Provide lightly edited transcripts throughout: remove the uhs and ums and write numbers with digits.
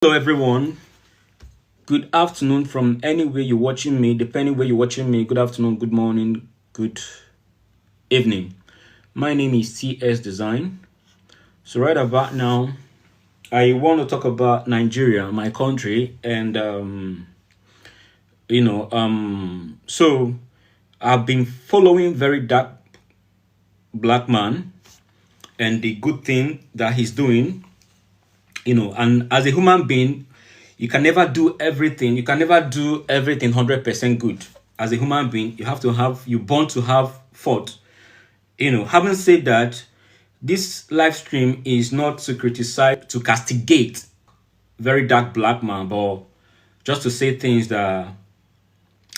Hello everyone, good afternoon from anywhere you're watching me, depending where you're watching me. Good afternoon, good morning, good evening. My name is TS Design. So right about now, I want to talk about Nigeria, my country, and so I've been following Very Dark Black Man and the good thing that he's doing, and as a human being, you can never do everything. You can never do everything 100% good. As a human being, you're born to have fault. Having said that, this live stream is not to criticize, to castigate Very Dark Black Man, but just to say things that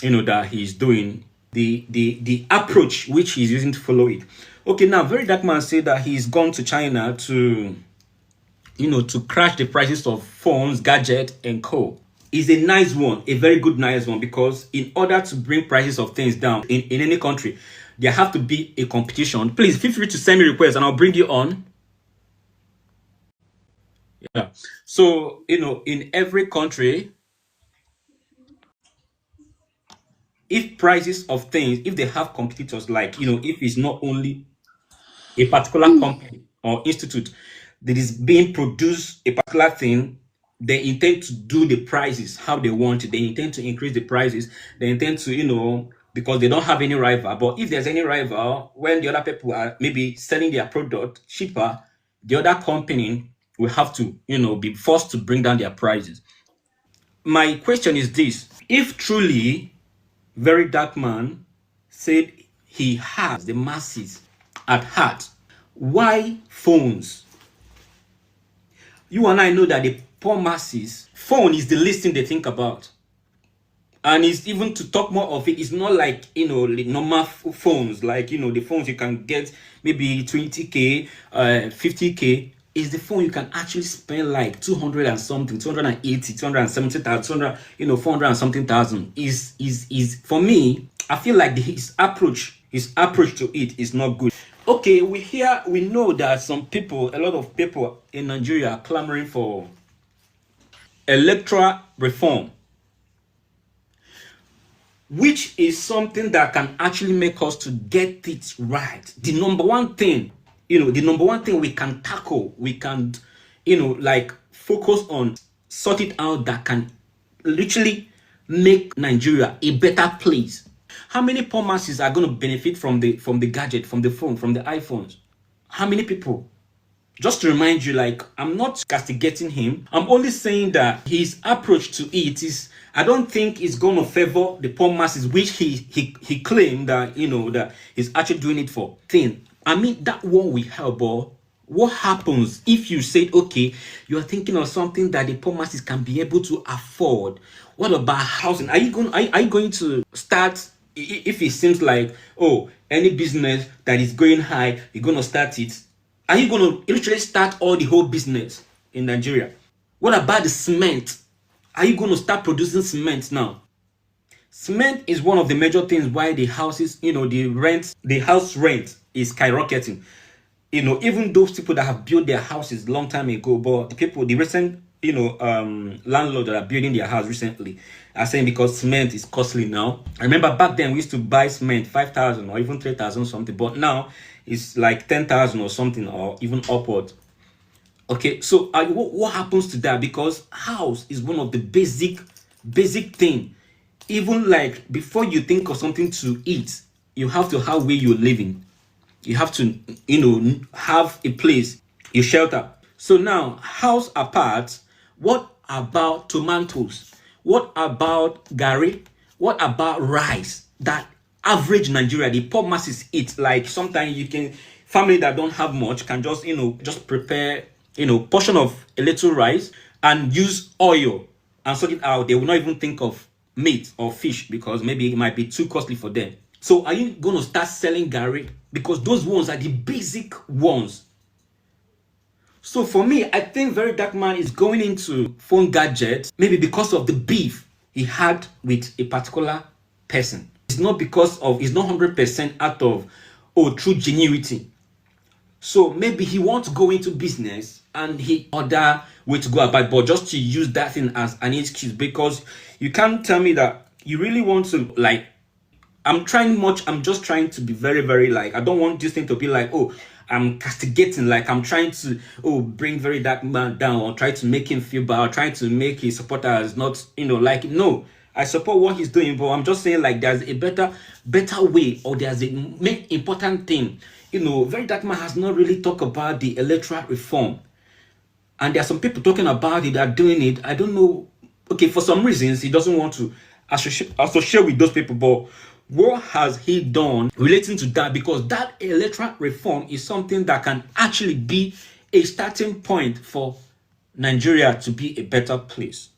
that he's doing, the approach which he's using to follow it. Okay, now Very Dark Man said that he's gone to China to to crash the prices of phones, gadgets, and co. Is a nice one, a very good nice one, because in order to bring prices of things down in any country, there have to be a competition. Please feel free to send me requests and I'll bring you on. Yeah. So, in every country, if prices of things, if they have competitors, like, if it's not only a particular company or institute that is being produced a particular thing, they intend to do the prices how they want it. They intend to increase the prices. They intend to, because they don't have any rival. But if there's any rival, when the other people are maybe selling their product cheaper, the other company will have to, be forced to bring down their prices. My question is this: if truly Very Dark Man said he has the masses at heart, why phones? You and I know that the poor masses, phone is the least thing they think about. And it's even to talk more of it, it's not like, the normal phones, like, the phones you can get maybe 20K, 50K. Is the phone you can actually spend like 200 and something, 280, 270,000, 400 and something thousand. Is for me, I feel like his approach to it is not good. Okay, we know that a lot of people in Nigeria are clamoring for electoral reform, which is something that can actually make us to get it right. The number one thing we can tackle, we can, like focus on, sort it out, that can literally make Nigeria a better place. How many poor masses are going to benefit from the gadget, from the phone, from the iPhones? How many people? Just to remind you, like, I'm not castigating him. I'm only saying that his approach to it is, I don't think it's going to favor the poor masses, which he claimed that, that he's actually doing it for thing. I mean, that one will help, but what happens if you said, okay, you're thinking of something that the poor masses can be able to afford? What about housing? Are you going to start, if it seems like, oh, any business that is going high, you're going to start it? Are you going to literally start all the whole business in Nigeria? What about the cement? Are you going to start producing cement now? Cement is one of the major things why the houses, the house rent is skyrocketing. Even those people that have built their houses long time ago, but the recent, landlords that are building their house recently are saying because cement is costly now. I remember back then we used to buy cement 5,000 or even 3,000 something, but now it's like 10,000 or something, or even upward. Okay, so what happens to that? Because house is one of the basic thing. Even like before you think of something to eat, you have to have where you're living. You have to, have a place, you shelter. So now, house apart, what about tomatoes? What about gari? What about rice that average Nigeria, the poor masses eat? Like sometimes family that don't have much can just, just prepare, portion of a little rice and use oil and sort it out. They will not even think of meat or fish because maybe it might be too costly for them. So are you going to start selling gari? Because those ones are the basic ones. So for me, I think Very Dark Man is going into phone gadgets maybe because of the beef he had with a particular person. It's not 100% out of, true genuity. So maybe he wants to go into business and he other way to go about, but just to use that thing as an excuse, because you can't tell me that you really want to, like, I'm just trying to be very, very, like, I don't want this thing to be like, oh, I'm castigating, like I'm trying to, oh, bring VerDarkMan down, or try to make him feel bad, or trying to make his supporters not, like, no, I support what he's doing, but I'm just saying, like, there's a better way, or there's a main important thing. VerDarkMan has not really talked about the electoral reform, and there are some people talking about it that are doing it. I don't know. Okay, for some reasons he doesn't want to associate with those people, but what has he done relating to that? Because that electoral reform is something that can actually be a starting point for Nigeria to be a better place.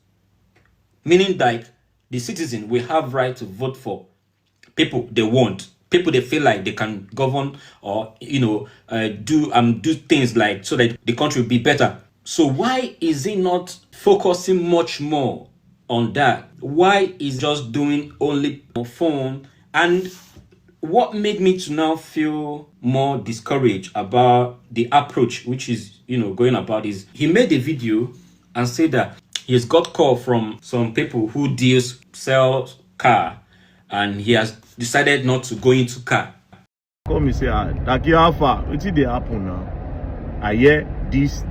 Meaning that the citizen will have right to vote for people they want, people they feel like they can govern, or do things like, so that the country will be better. So why is he not focusing much more on that? Why is just doing only on phone? And what made me to now feel more discouraged about the approach which is going about is, he made a video and said that he's got call from some people who sell car, and he has decided not to go into car. Come me say, like Alpha, what did they happen now? I hear this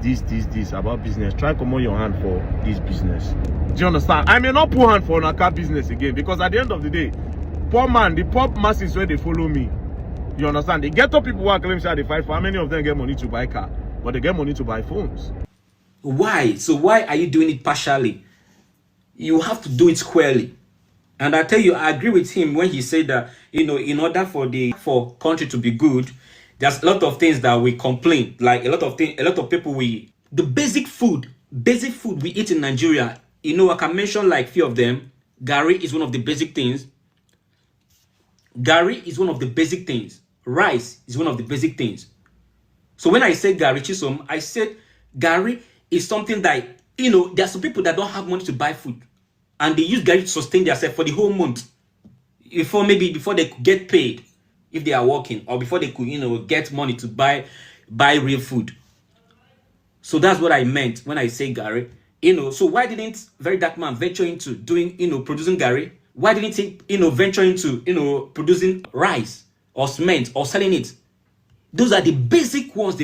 about business. Try come on your hand for this business. Do you understand? I may not put hand for a car business again, because at the end of the day, the poor masses where they follow me. You understand? The ghetto people who are claiming they fight for, how many of them get money to buy car? But they get money to buy phones. Why? So why are you doing it partially? You have to do it squarely. And I tell you, I agree with him when he said that, in order for country to be good, there's a lot of things that we complain. Like a lot of people, the basic food we eat in Nigeria, I can mention like few of them. Gari is one of the basic things. Gari is one of the basic things. Rice is one of the basic things. So when I said Gari Chisom, I said Gari is something that, there are some people that don't have money to buy food, and they use Gari to sustain themselves for the whole month, before they could get paid if they are working, or before they could, get money to buy real food. So that's what I meant when I say Gari. So why didn't VerDarkMan venture into doing, producing Gari? Why didn't he, venture into, producing rice or cement or selling it? Those are the basic ones